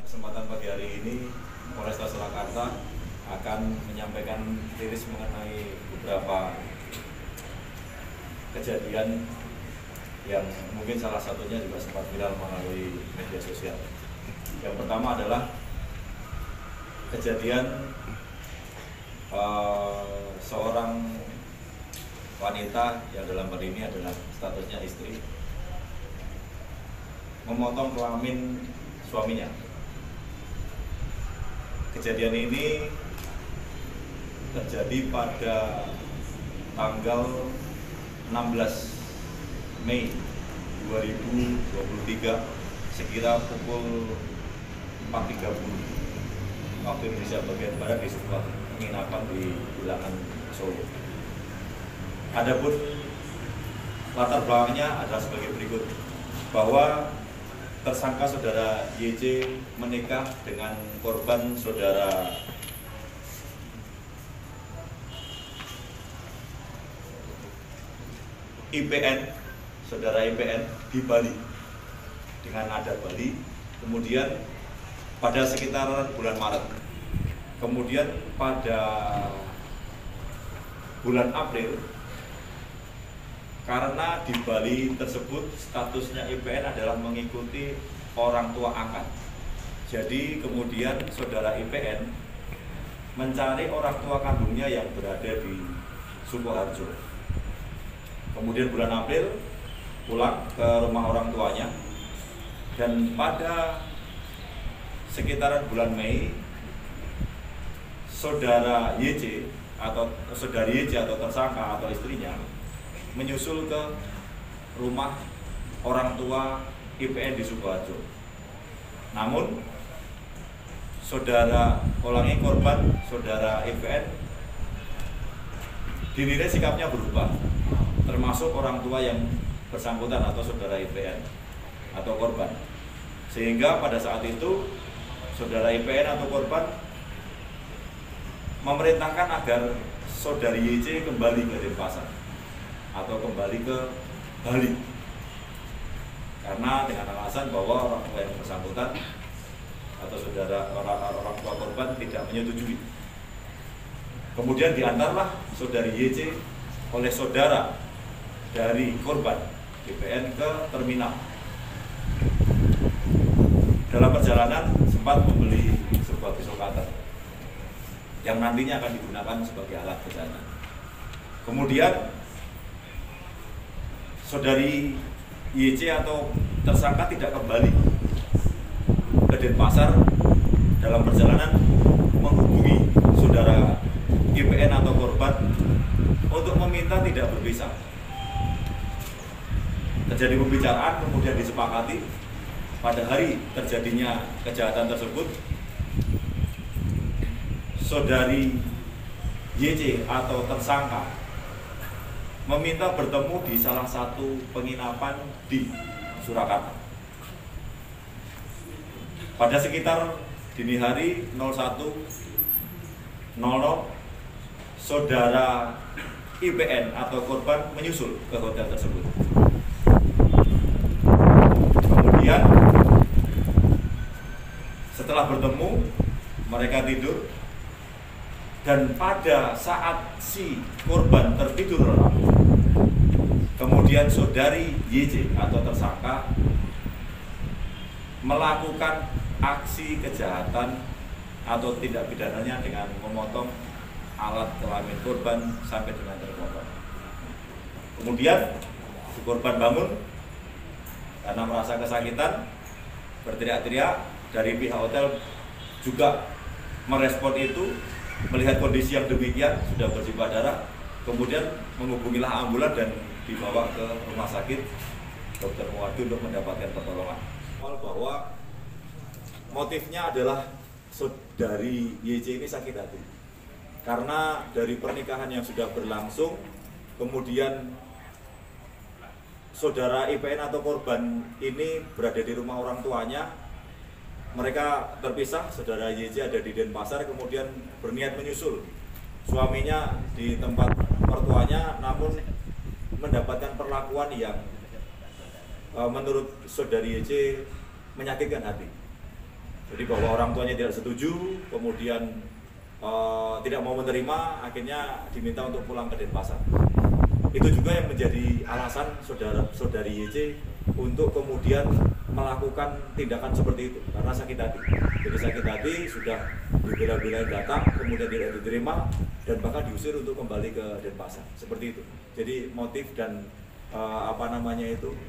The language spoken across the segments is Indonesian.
Kesempatan pagi hari ini Polresta Surakarta akan menyampaikan rilis mengenai beberapa kejadian yang mungkin salah satunya juga sempat viral melalui media sosial. Yang pertama adalah kejadian seorang wanita yang dalam hal ini adalah statusnya istri memotong kelamin suaminya. Kejadian ini terjadi pada tanggal 16 Mei 2023 sekira pukul 4.30 waktu Indonesia bagian barat di sebuah penginapan di Bilangan, Solo. Adapun latar belakangnya adalah sebagai berikut, bahwa tersangka saudara YC menikah dengan korban saudara IPN, saudara IPN di Bali dengan adat Bali. Kemudian pada sekitar bulan Maret, kemudian pada bulan April, karena di Bali tersebut statusnya IPN adalah mengikuti orang tua angkat. Jadi kemudian saudara IPN mencari orang tua kandungnya yang berada di Sukoharjo. Kemudian bulan April pulang ke rumah orang tuanya, dan pada sekitaran bulan Mei saudara YC atau saudari YC atau tersangka atau istrinya menyusul ke rumah orang tua IPN di Sukoharjo. Namun korban saudara IPN dinilai sikapnya berubah, termasuk orang tua yang bersangkutan atau saudara IPN atau korban, sehingga pada saat itu saudara IPN atau korban memerintahkan agar saudari YC kembali ke Denpasar atau kembali ke Bali, karena dengan alasan bahwa orang tua yang bersangkutan atau orang tua korban tidak menyetujui. Kemudian diantarlah saudari YC oleh saudara dari korban IPN ke terminal. Dalam perjalanan sempat membeli sebuah pisau cutter yang nantinya akan digunakan sebagai alat kejahatan. Kemudian saudari YC atau tersangka tidak kembali ke Denpasar. Dalam perjalanan menghubungi saudara IPN atau korban untuk meminta tidak berpisah. Terjadi pembicaraan, kemudian disepakati pada hari terjadinya kejahatan tersebut saudari YC atau tersangka meminta bertemu di salah satu penginapan di Surakarta. Pada sekitar dini hari 01.00, saudara IPN atau korban menyusul ke hotel tersebut. Kemudian setelah bertemu, mereka tidur, dan pada saat si korban tertidur lelap, kemudian saudari YC atau tersangka melakukan aksi kejahatan atau tindak pidananya dengan memotong alat kelamin korban sampai dengan terpotong. Kemudian si korban bangun karena merasa kesakitan, berteriak-teriak. Dari pihak hotel juga merespon itu, melihat kondisi yang demikian sudah bersimbah darah, kemudian menghubungilah ambulan dan dibawa ke rumah sakit Dr. Muwardi untuk mendapatkan pertolongan. Bahwa motifnya adalah saudari YC ini sakit hati karena dari pernikahan yang sudah berlangsung, kemudian saudara IPN atau korban ini berada di rumah orang tuanya. Mereka terpisah, saudara YC ada di Denpasar, kemudian berniat menyusul suaminya di tempat mertuanya, namun mendapatkan perlakuan yang menurut saudari YC menyakitkan hati. Jadi bahwa orang tuanya tidak setuju, kemudian tidak mau menerima, akhirnya diminta untuk pulang ke Denpasar. Itu juga yang menjadi alasan saudari YC untuk kemudian melakukan tindakan seperti itu, karena sakit hati. Jadi sakit hati, sudah dibela-belain datang, kemudian tidak diterima, dan bahkan diusir untuk kembali ke Denpasar. Seperti itu. Jadi motif dan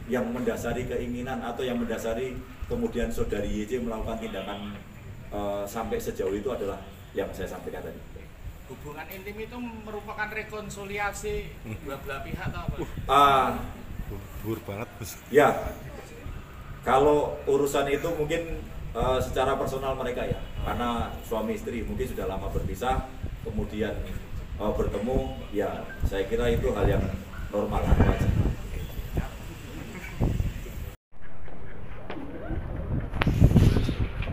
yang mendasari keinginan atau yang mendasari kemudian saudari YC melakukan tindakan sampai sejauh itu adalah yang saya sampaikan tadi. Hubungan intim itu merupakan rekonsiliasi dua belah pihak atau apa? Bur banget, Bos. Ya, kalau urusan itu mungkin secara personal mereka ya, karena suami istri mungkin sudah lama berpisah, kemudian bertemu, ya saya kira itu hal yang normal aja.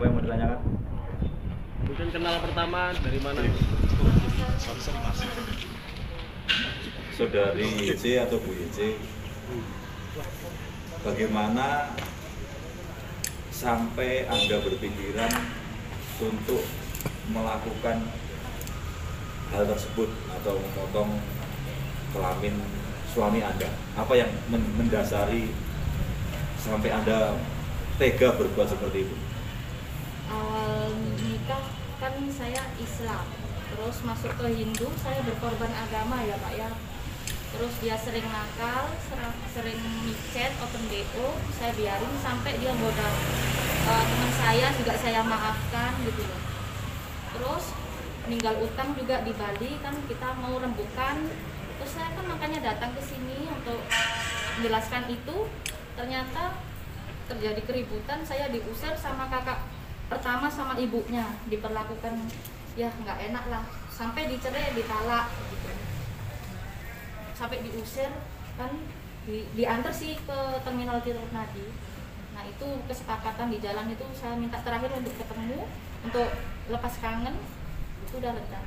Apa yang mau ditanyakan? Mungkin kenal pertama dari mana? Saudari YC atau Bu YC, bagaimana sampai Anda berpikiran untuk melakukan hal tersebut atau memotong kelamin suami Anda? Apa yang mendasari sampai Anda tega berbuat seperti itu? Awal nikah kan saya Islam, terus masuk ke Hindu, saya berkorban agama ya Pak ya. Terus dia sering nakal, sering micet, open BO, saya biarin sampai dia modal teman saya juga saya maafkan gitu loh. Terus meninggal utang juga di Bali kan kita mau rembukan. Terus saya kan makanya datang ke sini untuk menjelaskan itu. Ternyata terjadi keributan, saya diusir sama kakak pertama sama ibunya, diperlakukan ya nggak enak lah, sampai dicerai, ditalak gitu. Sampai diusir kan, diantar sih ke terminal Tirtonadi. Nah itu kesepakatan di jalan itu saya minta terakhir untuk ketemu, untuk lepas kangen, itu udah reda.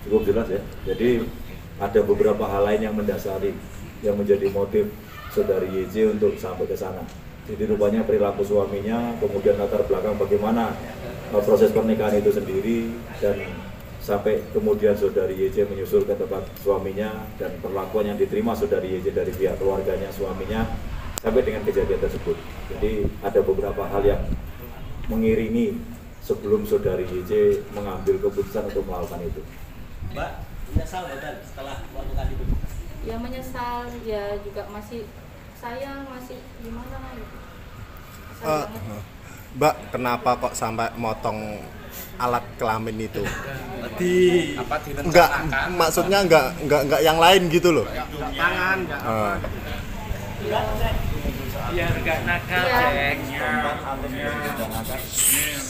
Cukup jelas ya. Jadi ada beberapa hal lain yang mendasari, yang menjadi motif saudari YC untuk sampai ke sana. Jadi rupanya perilaku suaminya, kemudian latar belakang bagaimana proses pernikahan itu sendiri, dan sampai kemudian saudari YC menyusul ke tempat suaminya, dan perlakuan yang diterima saudari YC dari pihak keluarganya suaminya sampai dengan kejadian tersebut. Jadi ada beberapa hal yang mengiringi sebelum saudari YC mengambil keputusan untuk melakukan itu. Mbak, menyesal betul setelah melakukan itu? Ya menyesal, ya juga masih sayang, masih gimana gitu. Mbak, kenapa kok sampai motong alat kelamin itu? Apa Enggak, direncanakan? maksudnya enggak yang lain gitu loh. Enggak tangan, enggak apa. Biar enggak nakal, Iya.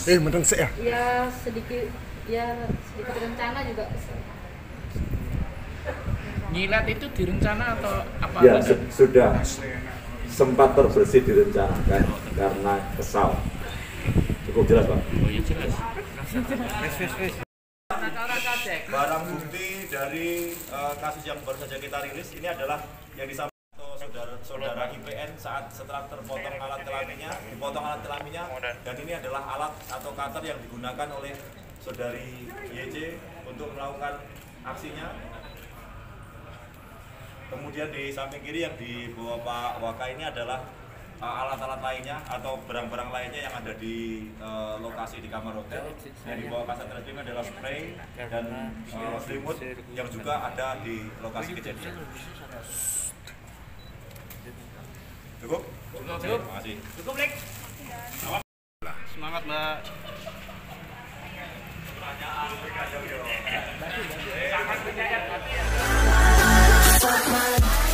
Cek. Meneng sih ya. Ya sedikit rencana juga. Nyilat itu direncana atau apa? Ya sudah sempat terbersih direncanakan karena kesal. Cukup jelas Pak. Oh iya jelas. Barang bukti dari kasus yang baru saja kita rilis ini adalah yang disampaikan saudara IPN setelah terpotong alat kelaminnya, dipotong alat kelaminnya, dan ini adalah alat atau cutter yang digunakan oleh saudari YC untuk melakukan aksinya. Kemudian di samping kiri yang dibawa Pak Waka ini adalah alat-alat lainnya atau barang-barang lainnya yang ada di lokasi di kamar hotel. Yang dibawa Kasat Reskrim adalah spray dan selimut yang juga ada di lokasi kejadian. Cukup? Cukup. Terima kasih. Cukup, Lek. Semangat, Mbak. Fuck my